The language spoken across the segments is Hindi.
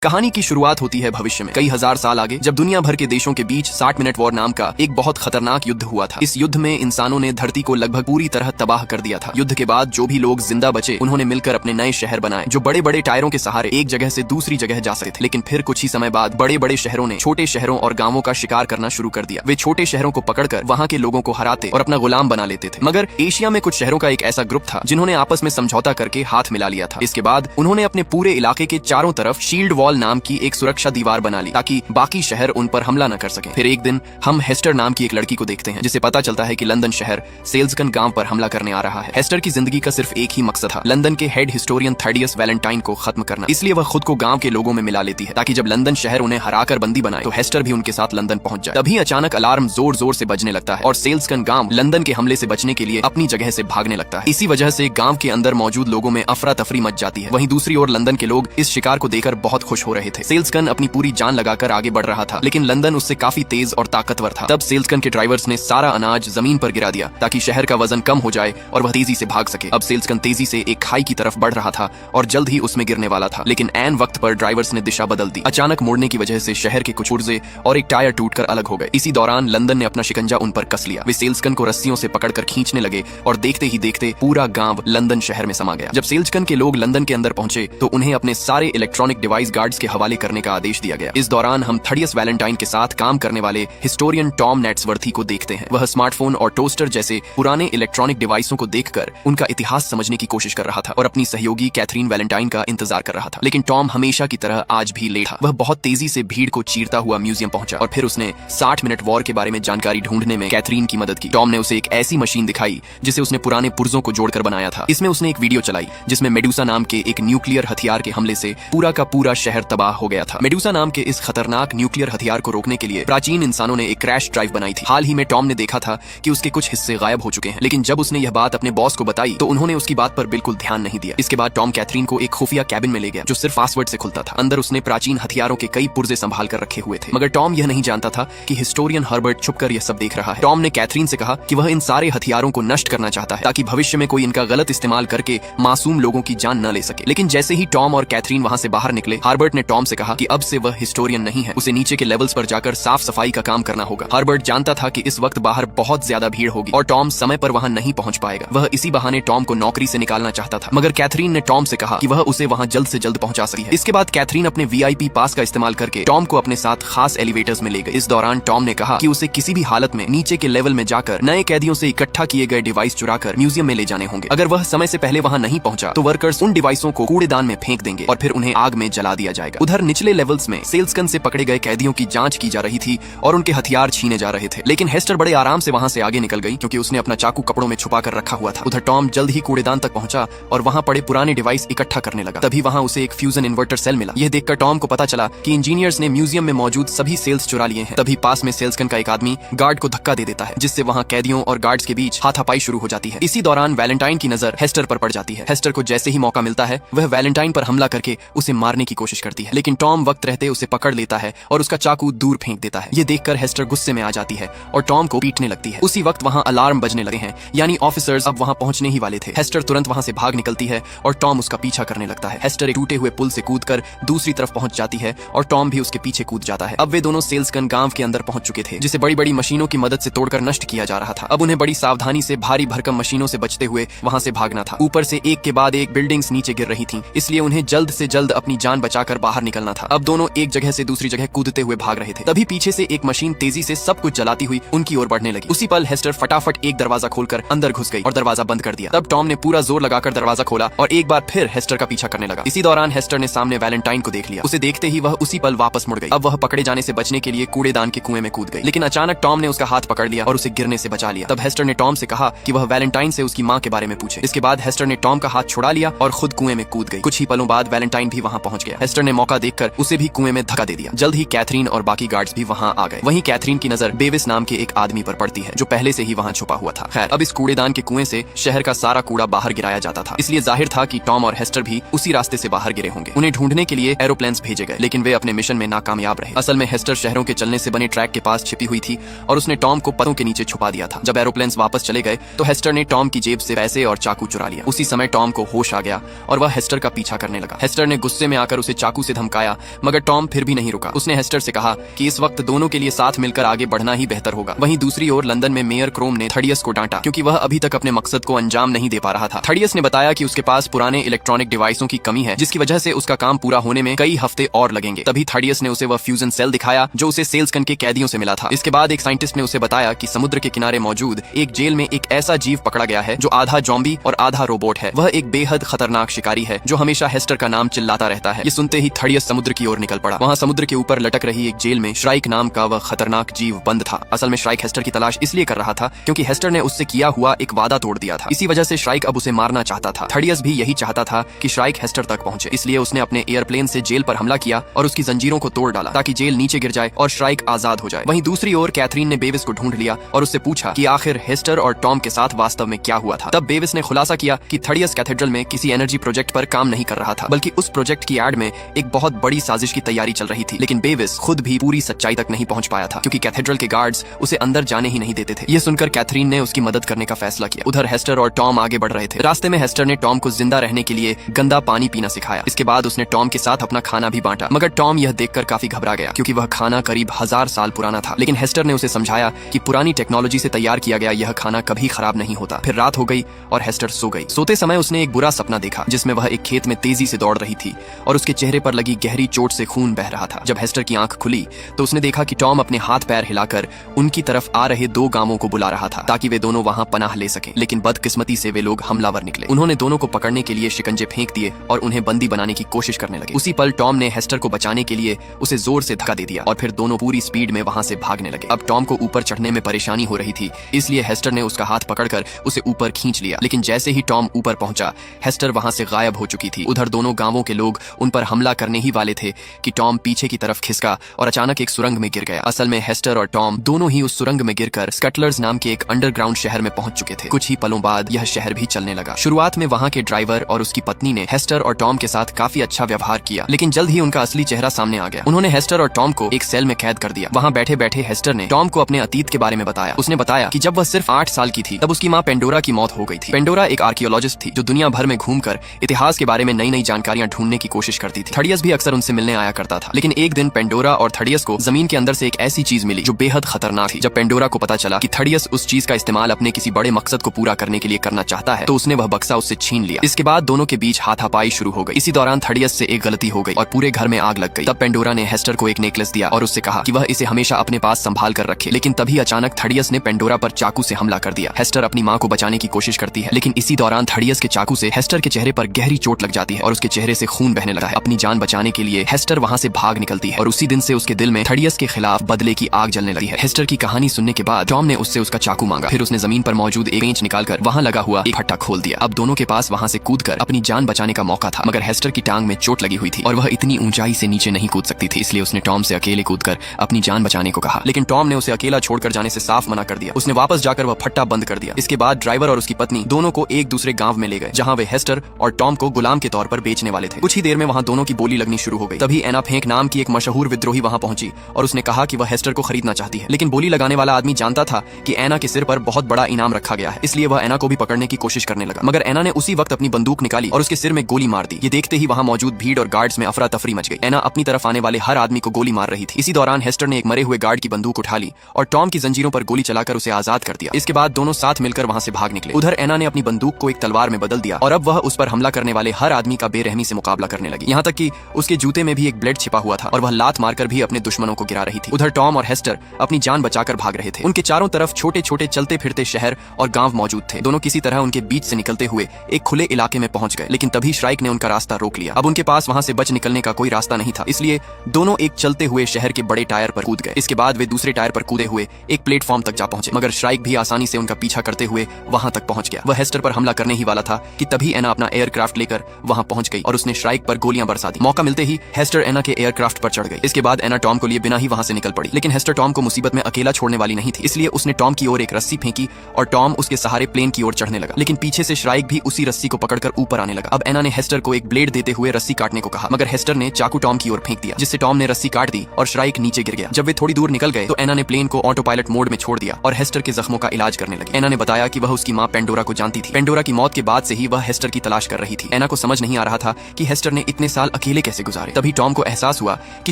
कहानी की शुरुआत होती है भविष्य में, कई हजार साल आगे, जब दुनिया भर के देशों के बीच 60 मिनट वॉर नाम का एक बहुत खतरनाक युद्ध हुआ था। इस युद्ध में इंसानों ने धरती को लगभग पूरी तरह तबाह कर दिया था। युद्ध के बाद जो भी लोग जिंदा बचे, उन्होंने मिलकर अपने नए शहर बनाए, जो बड़े बड़े टायरों के सहारे एक जगह से दूसरी जगह जा सकते थे। लेकिन फिर कुछ ही समय बाद बड़े बड़े शहरों ने छोटे शहरों और गांवों का शिकार करना शुरू कर दिया। वे छोटे शहरों को पकड़कर वहां के लोगों को हराते और अपना गुलाम बना लेते थे। मगर एशिया में कुछ शहरों का एक ऐसा ग्रुप था जिन्होंने आपस में समझौता करके हाथ मिला लिया था। इसके बाद उन्होंने अपने पूरे इलाके के चारों तरफ शील्ड वॉल नाम की एक सुरक्षा दीवार बना ली, ताकि बाकी शहर उन पर हमला न कर सके। फिर एक दिन हम हेस्टर नाम की एक लड़की को देखते हैं, जिसे पता चलता है कि लंदन शहर सेल्सगन गांव पर हमला करने आ रहा है। हेस्टर की जिंदगी का सिर्फ एक ही मकसद था, लंदन के हेड हिस्टोरियन थर्डियस वैलेंटाइन को खत्म करना। इसलिए वह खुद को गांव के लोगों में मिला लेती है, ताकि जब लंदन शहर उन्हें हराकर बंदी बनाए तो हेस्टर भी उनके साथ लंदन पहुंच जाए। तभी अचानक अलार्म जोर जोर से बजने लगता है और सेल्सगन गांव लंदन के हमले से बचने के लिए अपनी जगह से भागने लगता है। इसी वजह से गांव के अंदर मौजूद लोगों में अफरा तफरी मच जाती है। वहीं दूसरी ओर लंदन के लोग इस शिकार को देखकर बहुत खुश हो रहे थे। सेल्सगन अपनी पूरी जान लगाकर आगे बढ़ रहा था, लेकिन लंदन उससे काफी तेज और ताकतवर था। तब सेल्सगन के ड्राइवर्स ने सारा अनाज जमीन पर गिरा दिया, ताकि शहर का वजन कम हो जाए और वह तेजी से भाग सके। अब सेल्सगन तेजी से एक खाई की तरफ बढ़ रहा था और जल्द ही उसमें गिरने वाला था, लेकिन ऐन वक्त पर ड्राइवर्स ने दिशा बदल दी। अचानक मोड़ने की वजह से शहर के कुछ पुर्जे और एक टायर टूटकर अलग हो गए। इसी दौरान लंदन ने अपना शिकंजा उन पर कस लिया। वे सेल्सगन को रस्सियों से पकड़कर खींचने लगे और देखते ही देखते पूरा गांव लंदन शहर में समा गया। जब सेल्सगन के लोग लंदन के अंदर पहुंचे तो उन्हें अपने सारे इलेक्ट्रॉनिक डिवाइस गार्ड्स के हवाले करने का आदेश दिया गया। इस दौरान हम थर्डियस वैलेंटाइन के साथ काम करने वाले हिस्टोरियन टॉम नेट्सवर्थी को देखते हैं। वह स्मार्टफोन और टोस्टर जैसे पुराने इलेक्ट्रॉनिक डिवाइसों को देखकर उनका इतिहास समझने की कोशिश कर रहा था और अपनी सहयोगी कैथरीन वैलेंटाइन का इंतजार कर रहा था। लेकिन टॉम हमेशा की तरह आज भी लेट था। वह बहुत तेजी से भीड़ को चीरता हुआ म्यूजियम पहुंचा और फिर उसने 60 मिनट वॉर के बारे में जानकारी ढूंढने में कैथरीन की मदद की। टॉम ने उसे एक ऐसी मशीन दिखाई जिसे उसने पुराने पुर्जों को जोड़कर बनाया था। इसमें उसने एक वीडियो चलाई जिसमें मेडुसा नाम के एक न्यूक्लियर हथियार के हमले से पूरा का पूरा शहर तबाह हो गया था। मेडुसा नाम के इस खतरनाक न्यूक्लियर हथियार को रोकने के लिए प्राचीन इंसानों ने एक क्रैश ड्राइव बनाई थी। हाल ही में टॉम ने देखा था कि उसके कुछ हिस्से गायब हो चुके हैं, लेकिन जब उसने यह बात अपने बॉस को बताई तो उन्होंने उसकी बात पर बिल्कुल ध्यान नहीं दिया। इसके बाद टॉम कैथरीन को एक खुफिया कैबिन में ले गया जो सिर्फ पासवर्ड से खुलता था। अंदर उसने प्राचीन हथियारों के कई पुर्जे संभाल कर रखे हुए थे, मगर टॉम यह नहीं जानता था कि हिस्टोरियन हर्बर्ट छुपकर यह सब देख रहा है। टॉम ने कैथरीन से कहा कि वह इन सारे हथियारों को नष्ट करना चाहता है, ताकि भविष्य में कोई इनका गलत इस्तेमाल करके मासूम लोगों की जान न ले सके। लेकिन जैसे ही टॉम और कैथरीन वहां से बाहर निकले, हर्बर्ट ने टॉम से कहा कि अब से वह हिस्टोरियन नहीं है, उसे नीचे के लेवल्स पर जाकर साफ सफाई का काम करना होगा। हर्बर्ट जानता था कि इस वक्त बाहर बहुत ज्यादा भीड़ होगी और टॉम समय पर वहां नहीं पहुंच पाएगा। वह इसी बहाने टॉम को नौकरी से निकालना चाहता था, मगर कैथरीन ने टॉम से कहा कि वह उसे वहां जल्द से जल्द पहुंचा सकती है। इसके बाद कैथरीन अपने VIP पास का इस्तेमाल करके टॉम को अपने साथ खास एलिवेटर्स में ले गई। इस दौरान टॉम ने कहा कि उसे किसी भी हालत में नीचे के लेवल में जाकर नए कैदियों से इकट्ठा किए गए डिवाइस चुराकर म्यूजियम में ले जाने होंगे। अगर वह समय से पहले वहां नहीं पहुंचा तो वर्कर्स उन डिवाइसों को कूड़ेदान में फेंक देंगे और फिर उन्हें आग में जला दिया जाएगा। उधर निचले लेवल्स में सेल्सगन से पकड़े गए कैदियों की जांच की जा रही थी और उनके हथियार छीने जा रहे थे, लेकिन हेस्टर बड़े आराम से वहां से आगे निकल गई, क्योंकि उसने अपना चाकू कपड़ों में छुपा कर रखा हुआ था। उधर टॉम जल्द ही कूड़ेदान तक पहुंचा और वहां पड़े पुराने डिवाइस इकट्ठा करने लगा। तभी वहां उसे एक फ्यूजन इन्वर्टर सेल मिला। यह देखकर टॉम को पता चला कि इंजीनियर्स ने म्यूजियम में मौजूद सभी सेल्स चुरा लिए हैं। तभी पास में सेल्सगन का एक आदमी गार्ड को धक्का दे देता है, जिससे वहां कैदियों और गार्ड्स के बीच हाथापाई शुरू हो जाती है। इसी दौरान वैलेंटाइन की नजर हेस्टर पर पड़ जाती है। हेस्टर को जैसे ही मौका मिलता है वह वैलेंटाइन पर हमला करके उसे मारने की कोशिश करती है, लेकिन टॉम वक्त रहते उसे पकड़ लेता है और उसका चाकू दूर फेंक देता है। ये देखकर हेस्टर गुस्से में आ जाती है और टॉम को पीटने लगती है। उसी वक्त वहां अलार्म बजने लगे हैं, यानी ऑफिसर्स अब वहां पहुंचने ही वाले थे। हेस्टर तुरंत वहां से भाग निकलती है और टॉम उसका पीछा करने लगता है। हेस्टर एक टूटे हुए पुल से कूदकर दूसरी तरफ पहुंच जाती है और टॉम भी उसके पीछे कूद जाता है। अब वे दोनों सेल्सगन गांव के अंदर पहुंच चुके थे, जिसे बड़ी बड़ी मशीनों की मदद से तोड़कर नष्ट किया जा रहा था। अब उन्हें बड़ी सावधानी से भारी भरकम मशीनों से बचते हुए वहां से भागना था। ऊपर से एक के बाद एक बिल्डिंग्स नीचे गिर रही थीं, इसलिए उन्हें जल्द से जल्द अपनी जान बचाकर बाहर निकलना था। अब दोनों एक जगह से दूसरी जगह कूदते हुए भाग रहे थे। तभी पीछे से एक मशीन तेजी से सब कुछ जलाती हुई उनकी ओर बढ़ने लगी। उसी पल हेस्टर फटाफट एक दरवाजा खोलकर अंदर घुस गई और दरवाजा बंद कर दिया। तब टॉम ने पूरा जोर लगाकर दरवाजा खोला और एक बार फिर हेस्टर का पीछा करने लगा। इसी दौरान हेस्टर ने सामने वैलेंटाइन को देख लिया। उसे देखते ही वह उसी पल वापस मुड़ गई। अब वह पकड़े जाने से बचने के लिए कूड़ेदान के कुएं में कूद गई, लेकिन अचानक टॉम ने उसका हाथ पकड़ लिया और उसे गिरने से बचा लिया। तब हेस्टर ने टॉम से कहा कि वह वैलेंटाइन से उसकी मां के बारे में पूछे। इसके बाद हेस्टर ने टॉम का हाथ छुड़ा लिया और खुद कुएं में कूद गई। कुछ ही पलों बाद वैलेंटाइन भी वहां पहुंच गया। हेस्टर ने मौका देखकर उसे भी कुएं में धक्का दे दिया। जल्द ही कैथरीन और बाकी गार्ड्स भी वहां आ गए। वहीं कैथरीन की नजर बेविस नाम के एक आदमी पर पड़ती है, जो पहले से ही वहां छुपा हुआ था। खैर, अब इस कूड़ेदान के कुएं से शहर का सारा कूड़ा बाहर गिराया जाता था, इसलिए जाहिर था कि टॉम और हेस्टर भी उसी रास्ते से बाहर गिरे होंगे। उन्हें ढूंढने के लिए एरोप्लेन्स भेजे गए, लेकिन वे अपने मिशन में नाकामयाब रहे। असल में हेस्टर शहरों के चलने से बने ट्रैक के पास छिपी हुई थी और उसने टॉम को पत्तों के नीचे छुपा दिया था। जब एरोप्लेन्स वापस चले गए तो हेस्टर ने टॉम की जेब से पैसे और चाकू चुरा लिया। उसी समय टॉम को होश आ गया और वह हेस्टर का पीछा करने लगा। हेस्टर ने गुस्से में आकर उसे चाकू चाकू से धमकाया, मगर टॉम फिर भी नहीं रुका। उसने हेस्टर से कहा कि इस वक्त दोनों के लिए साथ मिलकर आगे बढ़ना ही बेहतर होगा। वहीं दूसरी ओर लंदन में मेयर क्रोम ने थडियस को डांटा क्योंकि वह अभी तक अपने मकसद को अंजाम नहीं दे पा रहा था। थडियस ने बताया कि उसके पास पुराने इलेक्ट्रॉनिक डिवाइसों की कमी है, जिसकी वजह से उसका काम पूरा होने में कई हफ्ते और लगेंगे। तभी थडियस ने उसे वह फ्यूजन सेल दिखाया जो उसे सेल्सगन के कैदियों से मिला था। इसके बाद एक साइंटिस्ट ने उसे बताया कि समुद्र के किनारे मौजूद एक जेल में एक ऐसा जीव पकड़ा गया है जो आधा जॉम्बी और आधा रोबोट है। वह एक बेहद खतरनाक शिकारी है जो हमेशा हेस्टर का नाम चिल्लाता रहता है। ये सुनते ही थडियस समुद्र की ओर निकल पड़ा। वहाँ समुद्र के ऊपर लटक रही एक जेल में श्राइक नाम का वह खतरनाक जीव बंद था। असल में श्राइक हेस्टर की तलाश इसलिए कर रहा था क्योंकि हेस्टर ने उससे किया हुआ एक वादा तोड़ दिया था। इसी वजह से श्राइक अब उसे मारना चाहता था। थडियस भी यही चाहता था कि श्राइक हेस्टर तक पहुंचे, इसलिए उसने अपने एयरप्लेन से जेल पर हमला किया और उसकी जंजीरों को तोड़ डाला ताकि जेल नीचे गिर जाए और श्राइक आजाद हो जाए। वहीं दूसरी ओर कैथरीन ने बेविस को ढूंढ लिया और उससे पूछा कि आखिर हेस्टर और टॉम के साथ वास्तव में क्या हुआ था। तब बेविस ने खुलासा किया कि थडियस कैथेड्रल में किसी एनर्जी प्रोजेक्ट पर काम नहीं कर रहा था, बल्कि उस प्रोजेक्ट की एड में एक बहुत बड़ी साजिश की तैयारी चल रही थी। लेकिन बेविस खुद भी पूरी सच्चाई तक नहीं पहुंच पाया था क्योंकि कैथेड्रल के गार्ड्स उसे अंदर जाने ही नहीं देते थे। ये सुनकर कैथरीन ने उसकी मदद करने का फैसला किया। उधर हेस्टर और टॉम आगे बढ़ रहे थे। रास्ते में हेस्टर ने टॉम को जिंदा रहने के लिए गंदा पानी पीना सिखाया। इसके बाद उसने टॉम के साथ अपना खाना भी बांटा, मगर टॉम यह देखकर काफी घबरा गया क्योंकि वह खाना करीब 1000 साल पुराना था। लेकिन हेस्टर ने उसे समझाया कि पुरानी टेक्नोलॉजी से तैयार किया गया यह खाना कभी खराब नहीं होता। फिर रात हो गई और हेस्टर सो गई। सोते समय उसने एक बुरा सपना देखा जिसमें वह एक खेत में तेजी से दौड़ रही थी और उसके चेहरे पर लगी गहरी चोट से खून बह रहा था। जब हेस्टर की आंख खुली तो उसने देखा कि टॉम अपने हाथ पैर हिलाकर उनकी तरफ आ रहे 2 गांवों को बुला रहा था ताकि वे दोनों वहां पनाह ले सकें। लेकिन बदकिस्मती से वे लोग हमलावर निकले। उन्होंने दोनों को पकड़ने के लिए शिकंजे फेंक दिए और उन्हें बंदी बनाने की कोशिश करने लगे। उसी पल टॉम ने हेस्टर को बचाने के लिए उसे जोर से धक्का दे दिया और फिर दोनों पूरी स्पीड में वहां से भागने लगे। अब टॉम को ऊपर चढ़ने में परेशानी हो रही थी, इसलिए हेस्टर ने उसका हाथ पकड़कर उसे ऊपर खींच लिया। लेकिन जैसे ही टॉम ऊपर पहुंचा, हेस्टर वहां से गायब हो चुकी थी। उधर दोनों गांवों के लोग उन पर हमला करने ही वाले थे कि टॉम पीछे की तरफ खिसका और अचानक एक सुरंग में गिर गया। असल में हेस्टर और टॉम दोनों ही उस सुरंग में गिरकर स्कटलर्स नाम के एक अंडरग्राउंड शहर में पहुंच चुके थे। कुछ ही पलों बाद यह शहर भी चलने लगा। शुरुआत में वहां के ड्राइवर और उसकी पत्नी ने हेस्टर और टॉम के साथ काफी अच्छा व्यवहार किया, लेकिन जल्द ही उनका असली चेहरा सामने आ गया। उन्होंने हेस्टर और टॉम को एक सेल में कैद कर दिया। वहां बैठे बैठे हेस्टर ने टॉम को अपने अतीत के बारे में बताया। उसने बताया कि जब वह सिर्फ 8 साल की थी तब उसकी माँ पेंडोरा की मौत हो गई थी। पेंडोरा एक आर्कियोलॉजिस्ट थी जो दुनिया भर में घूमकर इतिहास के बारे में नई नई जानकारियां ढूंढने की कोशिश करती थी। थडियस भी अक्सर उनसे मिलने आया करता था। लेकिन एक दिन पेंडोरा और थडियस को जमीन के अंदर से एक ऐसी चीज मिली जो बेहद खतरनाक थी। जब पेंडोरा को पता चला कि थडियस उस चीज का इस्तेमाल अपने किसी बड़े मकसद को पूरा करने के लिए करना चाहता है, तो उसने वह बक्सा उससे छीन लिया। इसके बाद दोनों के बीच हाथापाई शुरू हो गई। इसी दौरान थडियस से एक गलती हो गई और पूरे घर में आग लग गई। तब पेंडोरा ने हेस्टर को एक नेकलेस दिया और उससे कहा कि वह इसे हमेशा अपने पास संभाल कर रखे। लेकिन तभी अचानक थडियस ने पेंडोरा पर चाकू से हमला कर दिया। हेस्टर अपनी माँ को बचाने की कोशिश करती है, लेकिन इसी दौरान थडियस के चाकू से हेस्टर के चेहरे पर गहरी चोट लग जाती है और उसके चेहरे से खून बहने लगता है। अपनी जान बचाने के लिए हेस्टर वहां से भाग निकलती है और उसी दिन से उसके दिल में थडियस के खिलाफ बदले की आग जलने लगी है। हेस्टर की कहानी सुनने के बाद टॉम ने उससे उसका चाकू मांगा। फिर उसने जमीन पर मौजूद एक पेंच निकालकर वहां लगा हुआ एक फट्टा खोल दिया। अब दोनों के पास वहां से कूदकर अपनी जान बचाने का मौका था, मगर हेस्टर की टांग में चोट लगी हुई थी और वह इतनी ऊंचाई से नीचे नहीं कूद सकती थी। इसलिए उसने टॉम से अकेले कूदकर अपनी जान बचाने को कहा, लेकिन टॉम ने उसे अकेला छोड़कर जाने से साफ मना कर दिया। उसने वापस जाकर वह फट्टा बंद कर दिया। इसके बाद ड्राइवर और उसकी पत्नी दोनों को एक दूसरे गांव में ले गए जहां वे हेस्टर और टॉम को गुलाम के तौर पर बेचने वाले थे। कुछ ही देर में वहां दोनों की बोली लगनी शुरू हो गई। तभी एना फेंक नाम की एक मशहूर विद्रोही वहां पहुंची और उसने कहा कि वह हेस्टर को खरीदना चाहती है। लेकिन बोली लगाने वाला आदमी जानता था कि एना के सिर पर बहुत बड़ा इनाम रखा गया है, इसलिए वह एना को भी पकड़ने की कोशिश करने लगा। मगर एना ने उसी वक्त अपनी बंदूक निकाली और उसके सिर में गोली मार दी। ये देखते ही वहां मौजूद भीड़ और गार्ड्स में अफरा तफरी मच गई। एना अपनी तरफ आने वाले हर आदमी को गोली मार रही थी। इसी दौरान हेस्टर ने एक मरे हुए गार्ड की बंदूक उठा ली और टॉम की जंजीरों पर गोली चलाकर उसे आजाद कर दिया। इसके बाद दोनों साथ मिलकर वहां से भाग निकले। उधर एना ने अपनी बंदूक को एक तलवार में बदल दिया और अब वह उस पर हमला करने वाले हर आदमी का बेरहमी से मुकाबला करने लगी। यहाँ तक कि उसके जूते में भी एक ब्लेड छिपा हुआ था और वह लात मारकर भी अपने दुश्मनों को गिरा रही थी। उधर टॉम और हेस्टर अपनी जान बचाकर भाग रहे थे। उनके चारों तरफ छोटे छोटे चलते फिरते शहर और गांव मौजूद थे। दोनों किसी तरह उनके बीच से निकलते हुए एक खुले इलाके में पहुंच गए, लेकिन तभी श्राइक ने उनका रास्ता रोक लिया। अब उनके पास वहां से बच निकलने का कोई रास्ता नहीं था, इसलिए दोनों एक चलते हुए शहर के बड़े टायर पर कूद गए। इसके बाद वे दूसरे टायर पर कूदे हुए एक प्लेटफॉर्म तक जा पहुंचे, मगर श्राइक भी आसानी से उनका पीछा करते हुए वहां तक पहुंच गया। वह हेस्टर पर हमला करने ही वाला था कि तभी एना अपना एयरक्राफ्ट लेकर वहां पहुंच गई और उसने श्राइक पर गोलियां बरसा दी। मौका मिलते ही हेस्टर एना के एयरक्राफ्ट पर चढ़ गई। इसके बाद एना टॉम को लिए बिना ही वहां से निकल पड़ी, लेकिन हेस्टर टॉम को मुसीबत में अकेला छोड़ने वाली नहीं थी, इसलिए उसने टॉम की ओर एक रस्सी फेंकी और टॉम उसके सहारे प्लेन की ओर चढ़ने लगा। लेकिन पीछे से श्राइक भी उसी रस्सी को पकड़कर ऊपर आने लगा। अब एना ने हेस्टर को एक ब्लेड देते हुए रस्सी काटने को कहा, मगर हेस्टर ने चाकू टॉम की ओर फेंक दिया, जिससे टॉम ने रस्सी काट दी और श्राइक नीचे गिर गया। जब वे थोड़ी दूर निकल गए तो एना ने प्लेन को ऑटो पायलट मोड में छोड़ दिया और हेस्टर के जख्मों का इलाज करने लगी। एना ने बताया कि वह उसकी माँ पेंडोरा को जानती थी। पेंडोरा की मौत के बाद से ही वह हेस्टर की तलाश कर रही थी। एना को समझ नहीं आ रहा था कि हेस्टर ने इतने साल अकेले कैसे गुजारे। तभी टॉम को एहसास हुआ कि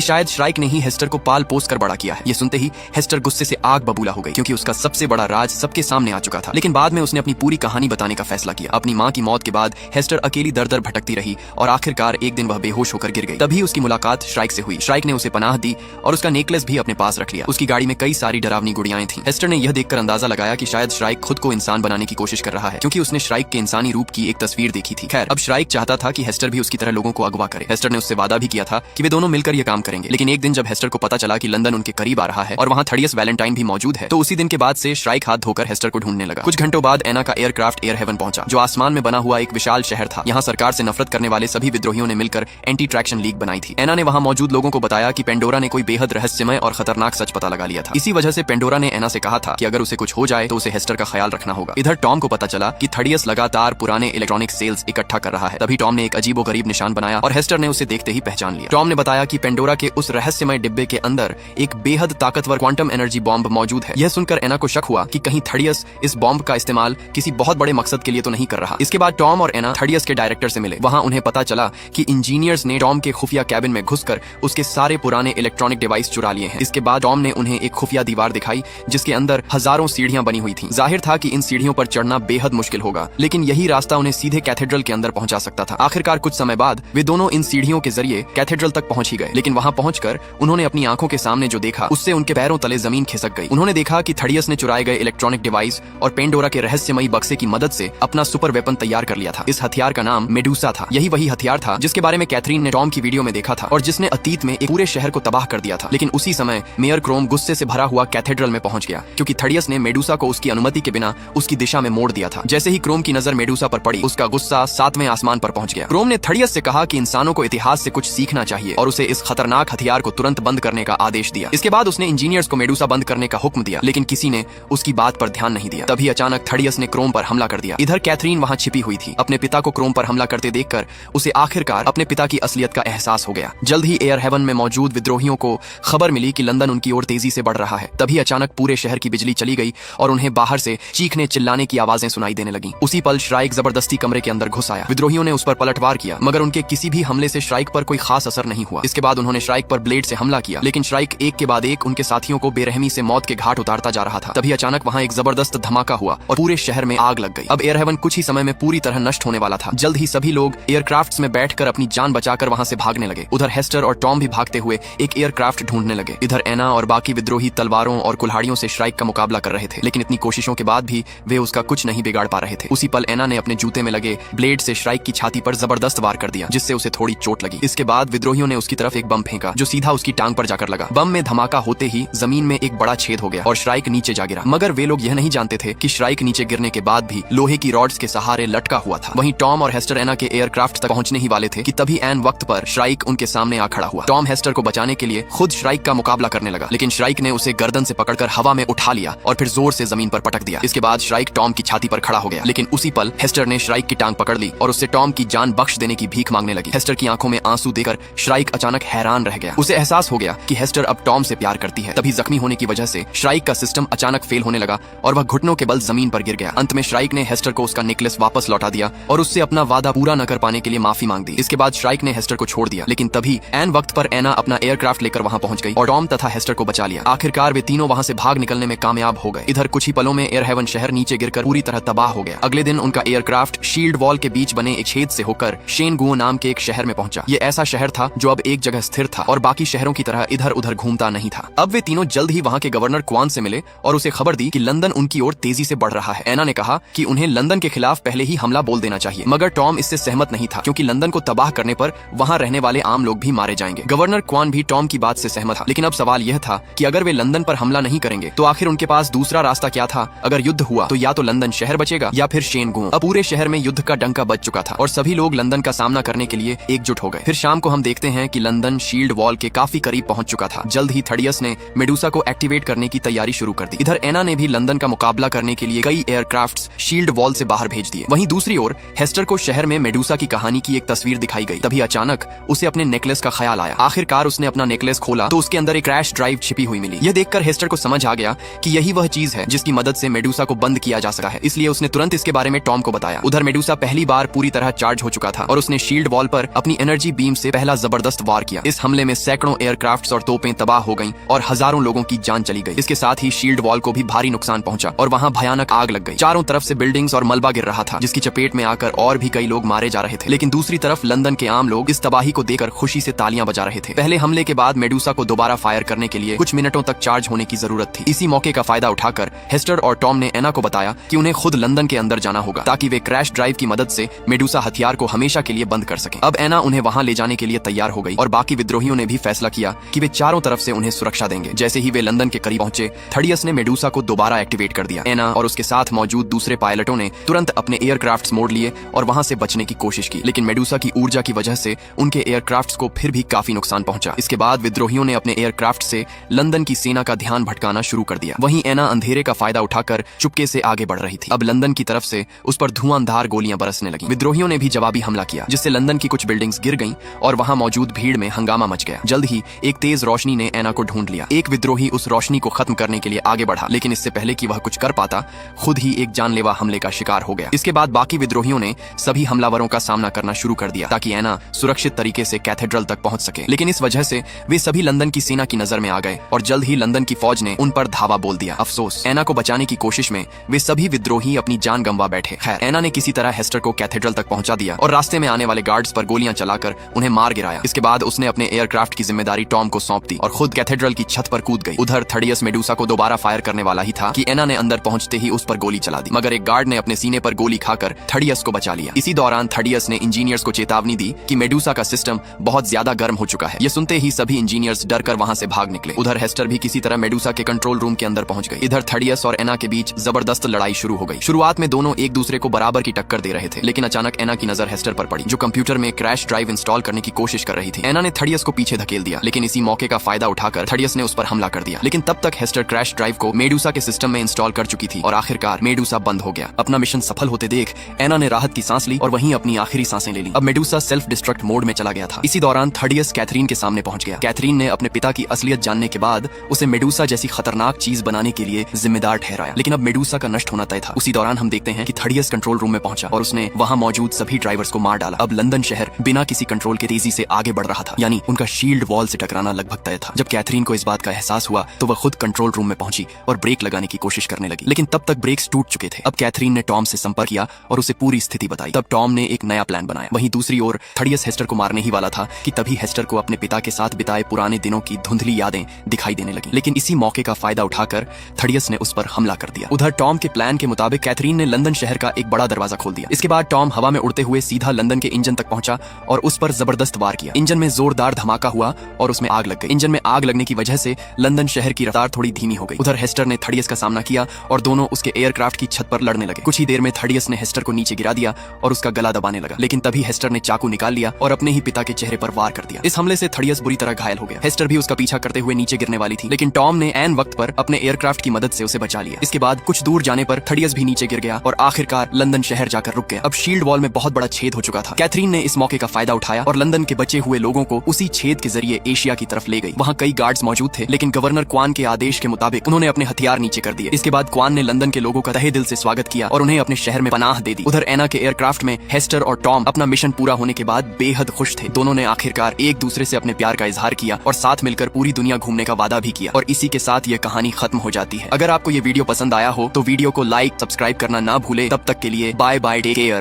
शायद श्राइक ने ही हेस्टर को पाल पोस कर बड़ा किया है। ये सुनते ही हेस्टर गुस्से से आग बबूला हो गई, क्योंकि उसका सबसे बड़ा राज सबके सामने आ चुका था। लेकिन बाद में उसने अपनी पूरी कहानी बताने का फैसला किया। अपनी माँ की मौत के बाद हेस्टर अकेली दर दर भटकती रही और आखिरकार एक दिन वह बेहोश होकर गिर गई। तभी उसकी मुलाकात श्राइक से हुई। श्राइक ने उसे पनाह दी और उसका नेकलेस भी अपने पास रख लिया। उसकी गाड़ी में कई सारी डरावनी गुड़ियाएं थीं। हेस्टर ने यह देखकर अंदाजा लगाया कि शायद श्राइक खुद को इंसान बनाने की कोशिश कर रहा है, क्योंकि उसने श्राइक के इंसानी रूप की एक तस्वीर देखी थी। खैर, अब श्राइक चाहता था कि हेस्टर भी उसकी तरह लोगों को अगवा करे। हेस्टर ने उससे वादा भी किया था कि वे दोनों मिलकर यह काम करेंगे। लेकिन एक दिन जब हेस्टर को पता चला कि लंदन उनके करीब आ रहा है और वहाँ थर्डियस वैलेंटाइन भी मौजूद है, तो उसी दिन के बाद से श्राइक हाथ धोकर हेस्टर को ढूंढने लगा। कुछ घंटों बाद एना का एयरक्राफ्ट एयर हेवन पहुंचा, जो आसमान में बना हुआ एक विशाल शहर था। यहाँ सरकार से नफरत करने वाले सभी विद्रोहियों ने मिलकर एंटी ट्रैक्शन लीग बनाई थी। एना ने वहाँ मौजूद लोगों को बताया कि पेंडोरा ने कोई बेहद रहस्यमय और खतरनाक सच पता लगा लिया था। इसी वजह से पेंडोरा ने एना से कहा था कि अगर उसे कुछ हो जाए तो उसे हेस्टर का ख्याल रखना होगा। इधर टॉम को पता चला कि थर्डियस लगातार पुराने इलेक्ट्रॉनिक सेल्स इकट्ठा कर रहा है। तभी टॉम ने एक अजीबोगरीब निशान बनाया और हेस्टर ने उसे देखते ही पहचान लिया। टॉम ने बताया कि पेंडोरा के उस रहस्यमय डिब्बे के अंदर एक बेहद ताकतवर क्वांटम एनर्जी बॉम्ब मौजूद है। यह सुनकर एना को शक हुआ कि कहीं थर्डियस इस बॉम्ब का इस्तेमाल किसी बहुत बड़े मकसद के लिए तो नहीं कर रहा। इसके बाद टॉम और एना थर्डियस के डायरेक्टर से मिले। वहां उन्हें पता चला कि इंजीनियर्स ने टॉम के खुफिया कैबिन में घुसकर उसके सारे पुराने इलेक्ट्रॉनिक डिवाइस चुरा लिए हैं। इसके बाद टॉम ने उन्हें एक खुफिया दीवार दिखाई जिसके अंदर हजारों सीढ़ियां बनी हुई थीं। जाहिर था कि इन सीढ़ियों पर चढ़ना बेहद मुश्किल होगा, लेकिन यही रास्ता उन्हें सीधे कैथेड्रल के अंदर पहुंचा सकता था। आखिरकार कुछ समय बाद वे दोनों इन सीढ़ियों के जरिए कैथेड्रल तक पहुंच ही गए। लेकिन वहां पहुंचकर उन्होंने अपनी आंखों के सामने जो देखा उससे उनके पैरों तले जमीन खिसक गई। उन्होंने देखा कि थर्डियस ने चुराए गए इलेक्ट्रॉनिक डिवाइस और पेंडोरा के रहस्यमयी बक्से की मदद से अपना सुपर वेपन तैयार कर लिया था। इस हथियार का नाम मेडूसा था। यही वही हथियार था जिसके बारे में कैथरीन ने टॉम की वीडियो में देखा था और जिसने अतीत में एक पूरे शहर को तबाह कर दिया था। लेकिन उसी समय मेयर क्रोम गुस्से से भरा हुआ कैथेड्रल में पहुंच गया, क्योंकि थर्डियस ने मेडूसा को उसकी अनुमति के बिना उसकी दिशा में मोड़ दिया था। जैसे ही क्रोम की नजर मेडूसा पर पड़ी, उसका गुस्सा 7वें आसमान पर पहुंच गया। क्रोम ने थर्डियस से कहा कि इंसानों को इतिहास से कुछ सीखना चाहिए और उसे इस खतरनाक हथियार को तुरंत बंद करने का आदेश दिया। इसके बाद उसने इंजीनियर्स को मेडूसा बंद करने का हुक्म दिया, लेकिन किसी ने उसकी बात पर ध्यान नहीं दिया। तभी अचानक थर्डियस ने क्रोम पर हमला कर दिया। इधर कैथरीन वहां छिपी हुई थी। अपने पिता को क्रोम पर हमला करते देखकर उसे आखिरकार अपने पिता की असलियत का एहसास हो गया। जल्द ही एयर हेवन में मौजूद विद्रोहियों को खबर मिली कि लंदन उनकी ओर तेजी से बढ़ रहा है। तभी अचानक पूरे शहर की बिजली चली गई और उन्हें बाहर से चीखने चिल्लाने की आवाजें सुनाई देने लगी। उसी पल श्राइक जबरदस्ती कमरे के अंदर घुस आया। विद्रोहियों ने उस पर पलटवार किया, मगर उनके किसी भी हमले से श्राइक पर कोई खास असर नहीं हुआ। इसके बाद उन्होंने श्राइक पर ब्लेड से हमला किया, लेकिन श्राइक एक के बाद एक उनके साथियों को बेरहमी से मौत के घाट उतारता जा रहा था। तभी अचानक वहां एक जबरदस्त धमाका हुआ और पूरे शहर में आग लग गई। अब एयर हेवन कुछ ही समय में पूरी तरह नष्ट होने वाला था। जल्द ही सभी लोग एयरक्राफ्ट्स में बैठकर अपनी जान बचाकर वहां से भागने लगे। उधर हेस्टर और टॉम भी भागते हुए एक एयरक्राफ्ट ढूंढने लगे। इधर एना और बाकी विद्रोही तलवारों और कुल्हाड़ियों से श्राइक का मुकाबला कर रहे थे, लेकिन इतनी कोशिशों के बाद भी वे उसका कुछ नहीं बिगाड़ पा रहे थे। उसी पल एना ने अपने जूते में लगे ब्लेड से श्राइक की छाती पर जबरदस्त वार कर दिया, जिससे उसे थोड़ी चोट लगी। इसके बाद विद्रोहियों ने उसकी तरफ एक बम फेंका जो सीधा उसकी टांग पर जाकर लगा। बम में धमाका होते ही जमीन में एक बड़ा छेद हो गया और श्राइक नीचे जा गिरा। मगर वे लोग यह नहीं जानते थे कि श्राइक नीचे गिरने के बाद भी लोहे की रॉड्स के सहारे लटका हुआ था। वहीं टॉम और हेस्टर एना के एयरक्राफ्ट तक पहुंचने ही वाले थे कि तभी ऐन वक्त पर श्राइक उनके सामने आ खड़ा हुआ। टॉम हेस्टर को बचाने के लिए खुद श्राइक का मुकाबला करने लगा, लेकिन श्राइक ने उसे गर्दन से पकड़कर हवा में उठा लिया और फिर जोर से जमीन पर पटक दिया। इसके बाद श्राइक टॉम की छाती पर खड़ा हो गया, लेकिन उसी पल हेस्टर ने श्राइक की टांग पकड़ ली और उससे टॉम की जान बख्श देने की भीख मांगने लगी। हेस्टर की आंखों में आंसू देकर श्राइक अचानक हैरान रह गया। उसे एहसास हो गया कि हेस्टर अब टॉम से प्यार करती है। तभी जख्मी होने की वजह से श्राइक का सिस्टम अचानक फेल होने लगा और वह घुटनों के बल जमीन पर गिर गया। अंत में श्राइक ने हेस्टर को उसका नेकलेस वापस लौटा दिया और उससे अपना वादा पूरा न कर पाने के लिए माफी मांग दी। इसके बाद श्राइक ने हेस्टर को छोड़ दिया, लेकिन तभी ऐन वक्त पर एना अपना एयरक्राफ्ट लेकर वहां पहुंच गई और टॉम तथा हेस्टर को बचा लिया। आखिरकार वे तीनों वहां से भाग निकलने में कामयाब हो गए। इधर कुछ ही पलों में एयर हेवन शहर नीचे गिरकर पूरी तरह तबाह हो गया। अगले दिन उनका एयरक्राफ्ट शील्ड वॉल के बीच बने एक छेद से होकर शेनगुओ नाम के एक शहर में पहुंचा। ये ऐसा शहर था जो अब एक जगह स्थिर था और बाकी शहरों की तरह इधर उधर घूमता नहीं था। अब वे तीनों जल्द ही वहां के गवर्नर क्वान से मिले और उसे खबर दी कि लंदन उनकी ओर तेजी से बढ़ रहा है। एना ने कहा कि उन्हें लंदन के खिलाफ पहले ही हमला बोल देना चाहिए, मगर टॉम इससे सहमत नहीं था, क्योंकि लंदन को तबाह करने पर वहां रहने वाले आम लोग भी मारे जाएंगे। गवर्नर क्वान भी टॉम की बात से सहमत था, लेकिन अब सवाल यह था कि अगर वे लंदन पर हमला नहीं करेंगे तो आखिर उनके पास दूसरा रास्ता क्या था। अगर युद्ध हुआ तो या तो लंदन शहर बचेगा या फिर शेनगुओ। अब पूरे शहर में युद्ध का डंका बज चुका था और सभी लोग लंदन का सामना करने के लिए एकजुट हो गए। फिर शाम को हम देखते हैं कि लंदन शील्ड वॉल के काफी करीब पहुंच चुका था। जल्द ही थर्डियस ने मेडूसा को एक्टिवेट करने की तैयारी शुरू कर दी। इधर एना ने भी लंदन का मुकाबला करने के लिए कई एयरक्राफ्ट्स शील्ड वॉल से बाहर भेज दिए। वहीं दूसरी ओर हेस्टर को शहर में मेडूसा की कहानी की एक तस्वीर दिखाई गई। तभी अचानक उसे अपने नेकलेस का ख्याल आया। आखिरकार उसने अपना नेकलेस खोला तो उसके अंदर एक क्रैश ड्राइव छिपी हुई मिली। यह देखकर हेस्टर को समझ आ गया कि यही वह चीज है जिसकी मदद से मेडूसा को बंद किया जा सकता है, इसलिए उसने तुरंत इसके बारे में टॉम को बताया। उधर मेडूसा पहली बार पूरी तरह चार्ज हो चुका था और उसने शील्ड वॉल पर अपनी एनर्जी बीम से पहला जबरदस्त वार किया। इस हमले में सैकड़ों एयरक्राफ्ट्स और तोपें तबाह हो गईं और हजारों लोगों की जान चली गई। इसके साथ ही शील्ड वॉल को भी भारी नुकसान पहुंचा और वहां भयानक आग लग गई। चारों तरफ से बिल्डिंग्स और मलबा गिर रहा था, जिसकी चपेट में आकर और भी कई लोग मारे जा रहे थे। लेकिन दूसरी तरफ लंदन के आम लोग इस तबाही को देखकर खुशी से तालियां बजा रहे थे। पहले हमले के बाद मेडुसा को दोबारा फायर करने के लिए कुछ मिनटों तक चार्ज होने की जरूरत थी। इसी मौके का फायदा उठाकर हेस्टर और टॉम ने एना को बताया कि उन्हें खुद लंदन के अंदर जाना होगा ताकि वे क्रैश ड्राइव की मदद से मेडुसा हथियार को हमेशा के लिए बंद कर सकें। अब एना उन्हें वहां ले जाने के लिए तैयार हो गई और बाकी विद्रोहियों ने भी फैसला किया कि वे चारों तरफ से उन्हें सुरक्षा देंगे। जैसे ही वे लंदन के करीब पहुंचे, थडियस ने मेडुसा को दोबारा एक्टिवेट कर दिया। एना और उसके साथ मौजूद दूसरे पायलटों ने तुरंत अपने एयरक्राफ्ट्स मोड़ लिए और वहां से बचने की कोशिश की, लेकिन मेडुसा की ऊर्जा की वजह से उनके एयरक्राफ्ट्स को फिर भी काफी नुकसान पहुंचा। इसके बाद विद्रोहियों ने अपने एयरक्राफ्ट से लंदन की सेना का ध्यान भटकाना शुरू कर दिया। वहीं एना अंधेरे का फायदा उठाकर चुपके से आगे बढ़ रही थी। अब लंदन की तरफ से उस पर धुआंधार गोलियां बरसने लगी। विद्रोहियों ने भी जवाबी हमला किया, जिससे लंदन की कुछ बिल्डिंग्स गिर गईं और वहां मौजूद भीड़ में हंगामा मच गया। जल्द ही एक तेज रोशनी ने एना को ढूंढ लिया। एक विद्रोही उस रोशनी को खत्म करने के लिए आगे बढ़ा, लेकिन इससे पहले कि वह कुछ कर पाता, खुद ही एक जानलेवा हमले का शिकार हो गया। इसके बाद बाकी विद्रोहियों ने सभी हमलावरों का सामना करना शुरू कर दिया ताकि एना सुरक्षित तरीके से कैथेड्रल तक पहुंच सके। लेकिन इस वजह से वे सभी लंदन की सेना की नजर में आ गए और जल्द ही लंदन की फौज ने उन पर धावा बोल दिया। अफसोस, एना को बचाने की कोशिश में वे सभी विद्रोही अपनी जान गंवा बैठे। खैर, एना ने किसी तरह हेस्टर को कैथेड्रल तक पहुंचा दिया और रास्ते में आने वाले गार्ड्स पर गोलियां चलाकर उन्हें मार गिराया। इसके बाद उसने अपने एयरक्राफ्ट की जिम्मेदारी टॉम को सौंप दी और खुद कैथेड्रल की छत पर कूद गई। उधर थडियस मेडुसा को दोबारा फायर करने वाला ही था कि एना ने अंदर पहुंचते ही उस पर गोली चला दी, मगर एक गार्ड ने अपने सीने पर गोली खाकर थडियस को बचा लिया। इसी दौरान थडियस ने इंजीनियर्स को चेतावनी दी कि मेडुसा का सिस्टम बहुत ज्यादा गर्म हो चुका है। ये सुनते ही सभी इंजीनियर्स डरकर वहां से भाग निकले। उधर हेस्टर भी किसी तरह मेडुसा के कंट्रोल रूम के अंदर पहुंच गई। इधर थडियस और एना के बीच जबरदस्त लड़ाई शुरू हो गई। शुरुआत में दोनों एक दूसरे को बराबर की टक्कर दे रहे थे, लेकिन अचानक एना की नजर हेस्टर पर पड़ी, जो कंप्यूटर में क्रैश ड्राइव इंस्टॉल करने की कोशिश कर रही थी। एना ने थडियस को पीछे धकेल दिया, लेकिन इसी मौके का फायदा उठाकर थडियस ने उस पर हमला कर दिया। लेकिन तब तक हेस्टर क्रैश ड्राइव को मेडुसा के सिस्टम में इंस्टॉल कर चुकी थी और आखिरकार मेडुसा बंद हो गया। अपना मिशन सफल होते देख एना ने राहत की सांस ली और वहीं अपनी आखिरी सांसें ले ली। अब मेडुसा सेल्फ डिस्ट्रक्ट मोड में चला गया था। इसी दौरान थडियस कैथरीन के सामने पहुंच गया। कैथरीन ने अपने पिता की असलियत जानने के बाद उसे मेडुसा जैसी खतरनाक चीज बनाने के लिए जिम्मेदार ठहराया, लेकिन अब मेडुसा का नष्ट होना तय था। उसी दौरान हम देखते हैं कि थडियस कंट्रोल रूम में पहुंचा और उसने वहां मौजूद सभी ड्राइवर्स को मार डाला। अब लंदन शहर बिना किसी कंट्रोल के तेजी से आगे बढ़ रहा था, यानी उनका शील्ड वॉल से टकराना लगभग तय था। जब कैथरीन को इस बात का एहसास हुआ तो वह खुद कंट्रोल रूम में पहुंची और ब्रेक लगाने की कोशिश करने लगी, लेकिन तब तक ब्रेक्स टूट चुके थे। अब कैथरीन ने टॉम से संपर्क किया और उसे पूरी स्थिति बताई। तब टॉम ने एक नया प्लान बनाया। वहीं दूसरी ओर थडियस हेस्टर को मारने ही वाला था कि तभी हेस्टर को अपने पिता के साथ बिताए पुराने दिनों की धुंधली यादें दिखाई देने लगी। लेकिन इसी मौके का फायदा उठाकर थडियस ने उस पर हमला कर दिया। उधर टॉम के प्लान के मुताबिक कैथरीन ने लंदन शहर का एक बड़ा दरवाजा खोल दिया। इसके बाद टॉम हवा में उड़ते हुए सीधा लंदन के इंजन तक पहुंचा और उस पर जबरदस्त वार किया। इंजन में जोरदार धमाका हुआ और उसमें आग लग गई। इंजन में आग लगने की वजह से लंदन शहर की रफ्तार थोड़ी धीमी हो गई। उधर हेस्टर ने थडियस का सामना किया और दोनों उसके एयरक्राफ्ट की छत पर लड़ने लगे। कुछ ही देर में थडियस ने हेस्टर को नीचे गिरा दिया और उसका गला दबाने लगा, लेकिन तभी हेस्टर ने चाकू निकाल लिया और अपने ही पिता के चेहरे पर वार कर दिया। इस हमले से थडियस बुरी तरह घायल हो गया। हेस्टर भी उसका पीछा करते हुए नीचे गिरने वाली थी, लेकिन टॉम ने ऐन वक्त पर अपने एयरक्राफ्ट की मदद से उसे बचा लिया। इसके बाद कुछ दूर जाने पर थडियस भी नीचे गिर गया और आखिरकार लंदन शहर जाकर रुक गया। अब शील्ड वॉल में बहुत बड़ा छेद हो चुका था। कैथरीन ने इस मौके का फायदा उठाया और लंदन के बचे हुए लोगों को उसी छेद के जरिए एशिया की तरफ ले गई। वहाँ कई गार्ड्स मौजूद थे, लेकिन गवर्नर क्वान के आदेश के मुताबिक उन्होंने अपने हथियार नीचे कर दिए। इसके बाद क्वान ने लंदन के लोगों का तहे दिल से स्वागत किया और उन्हें अपने शहर में पनाह दे दी। उधर एना के एयरक्राफ्ट में हेस्टर और टॉम अपना मिशन पूरा होने के बाद बेहद खुश थे। दोनों ने आखिरकार एक दूसरे से अपने प्यार का इजहार किया और साथ मिलकर पूरी दुनिया घूमने का वादा भी किया। और इसी के साथ ये कहानी खत्म हो जाती है। अगर आपको ये वीडियो पसंद आया हो तो वीडियो को लाइक, सब्सक्राइब करना ना भूले। तब तक के लिए बाय बाय, टेक केयर।